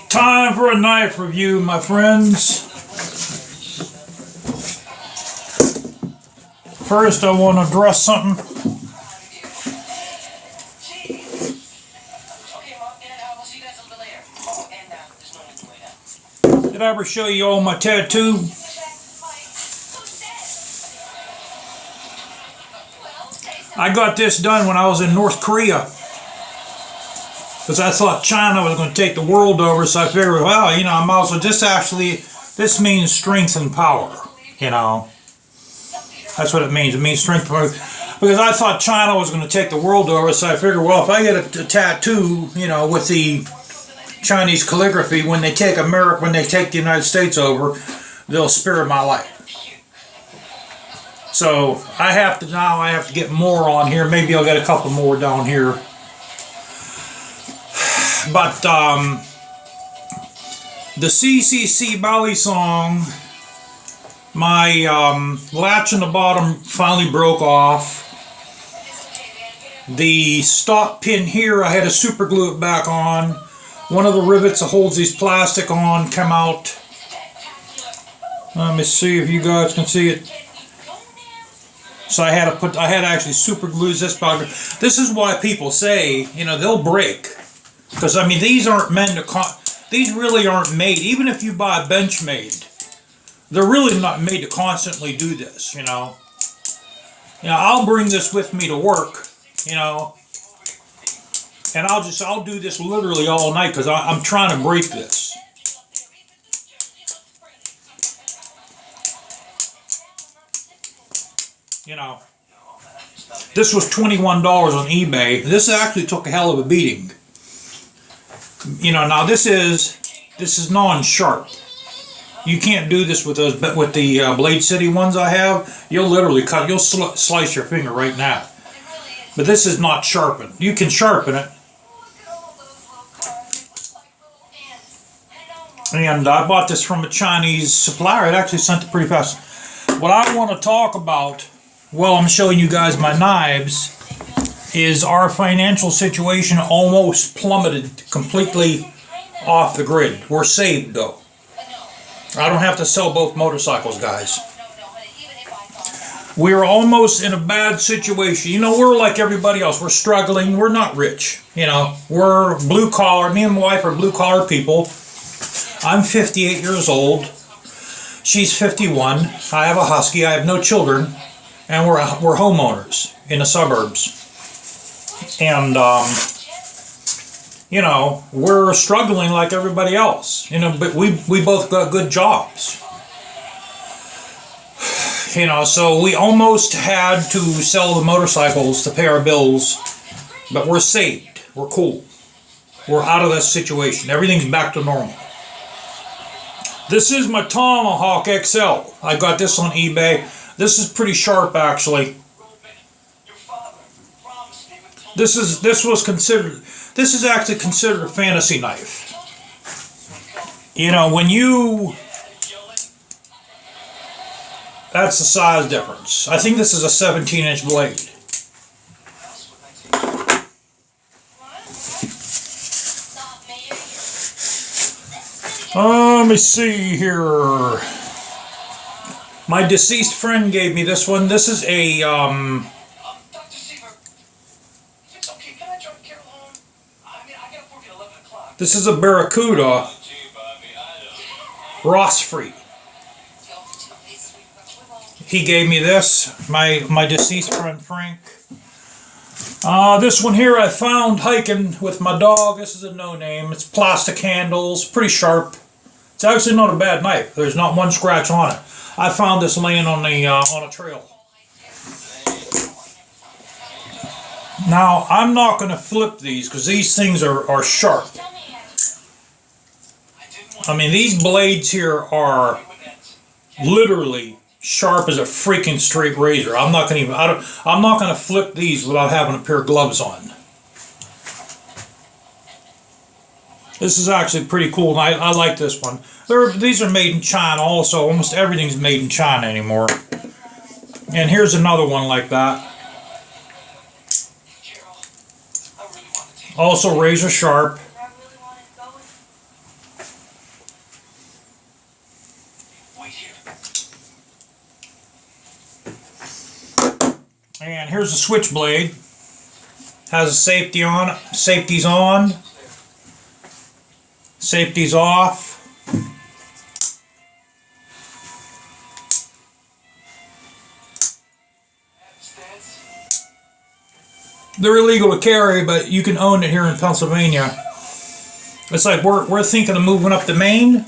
Time for a knife review, my friends. First, I want to address something. Did I ever show you all my tattoo? I got this done when I was in North Korea. Because I thought China was going to take the world over, so I figured, well, you know, I might as well this means strength and power, you know. That's what it means. It means strength and power. Because I thought China was going to take the world over, so I figured, well, if I get a tattoo, you know, with the Chinese calligraphy, when they take the United States over, they'll spare my life. So I have to get more on here. Maybe I'll get a couple more down here. But the CCC Bali song, my latch in the bottom finally broke off. The stop pin here, I had to super glue it back on. One of the rivets that holds these plastic on come out. Let me see if you guys can see it. So I had to actually super glue this bugger. This is why people say, you know, they'll break. Because, I mean, these really aren't made, even if you buy a Benchmade, they're really not made to constantly do this, you know. You know, I'll bring this with me to work, you know, and I'll do this literally all night because I'm trying to break this. You know, this was $21 on eBay. This actually took a hell of a beating. You know, now this is non-sharp. You can't do this with those, but with the Blade City ones I have, you'll literally slice your finger right now. But this is not sharpened. You can sharpen it. And I bought this from a Chinese supplier. It actually sent it pretty fast. What I want to talk about, while I'm showing you guys my knives, is our financial situation almost plummeted completely off the grid. We're saved though. I don't have to sell both motorcycles, guys. We're almost in a bad situation. You know, we're like everybody else. We're struggling. We're not rich. You know, we're blue collar. Me and my wife are blue collar people. I'm 58 years old. She's 51. I have a husky. I have no children. And we're homeowners in the suburbs. And, you know, we're struggling like everybody else, you know, but we both got good jobs. You know, so we almost had to sell the motorcycles to pay our bills, but we're saved. We're cool. We're out of this situation. Everything's back to normal. This is my Tomahawk XL. I got this on eBay. This is pretty sharp, actually. This is actually considered a fantasy knife. You know, that's the size difference. I think this is a 17-inch blade. Let me see here. My deceased friend gave me this one. This is a This is a Barracuda Rossfree. He gave me this, my deceased friend Frank. This one here I found hiking with my dog. This is a no-name. It's plastic handles, pretty sharp. It's actually not a bad knife. There's not one scratch on it. I found this laying on a trail. Now, I'm not going to flip these because these things are sharp. I mean, these blades here are literally sharp as a freaking straight razor. I'm not going to flip these without having a pair of gloves on. This is actually pretty cool. I like this one. These are made in China also. Almost everything's made in China anymore. And here's another one like that. Also razor sharp. there's the switchblade. Has a safety on. Safety's on. Safety's off. They're illegal to carry, but you can own it here in Pennsylvania. It's like we're thinking of moving up to Maine.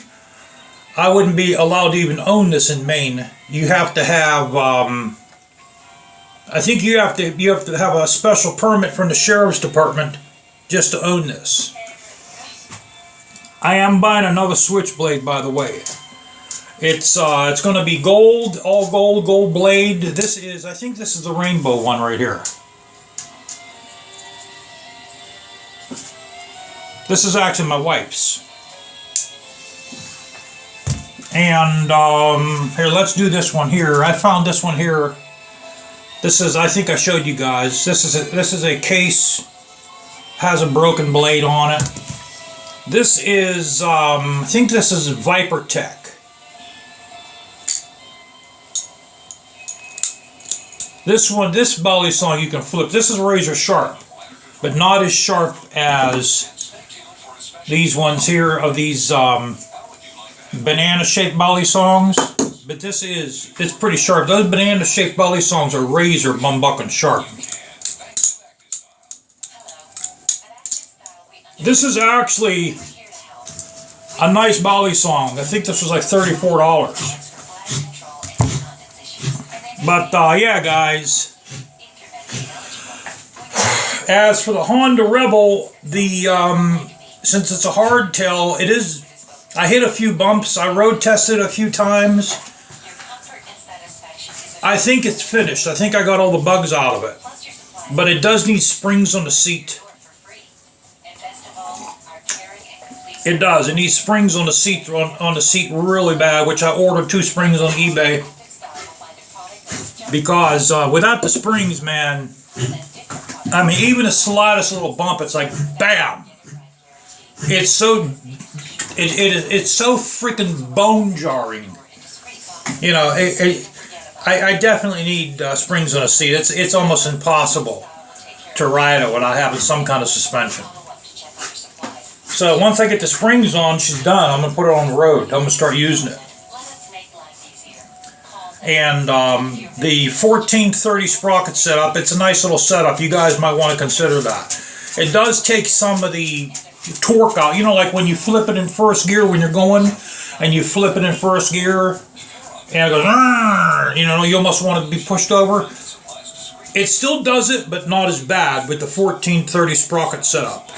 I wouldn't be allowed to even own this in Maine. You have to have, I think you have to have a special permit from the sheriff's department just to own this. I am buying another switchblade, by the way. It's going to be gold, all gold blade. I think this is the rainbow one right here. This is actually my wife's. And here, let's do this one here. I found this one here. This is, I think I showed you guys. This is a case, has a broken blade on it. This is, I think this is Viper Tech. This Bali song you can flip. This is razor sharp, but not as sharp as these ones here of these banana-shaped Bali songs. But it's pretty sharp. Those banana-shaped Bali songs are razor bumbucking sharp. This is actually a nice Bali song. I think this was like $34. But yeah, guys. As for the Honda Rebel, since it's a hardtail, I hit a few bumps. I road tested a few times. I think it's finished. I think I got all the bugs out of it. But it does need springs on the seat. It does. It needs springs on the seat really bad, which I ordered 2 springs on eBay. Because without the springs, man, I mean, even the slightest little bump, it's like bam. It's so freaking bone jarring. You know, I definitely need springs on a seat. It's almost impossible to ride it without having some kind of suspension. So once I get the springs on, she's done. I'm gonna put it on the road. I'm gonna start using it. And the 1430 sprocket setup, it's a nice little setup. You guys might want to consider that. It does take some of the torque out. You know, like when you flip it in first gear when you're going, and you flip it in first gear, and it goes, you know, you almost want to be pushed over. It still does it, but not as bad with the 1430 sprocket setup.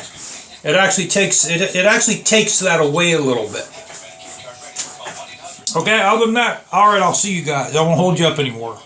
It actually takes that away a little bit. Okay, other than that, alright, I'll see you guys. I won't hold you up anymore.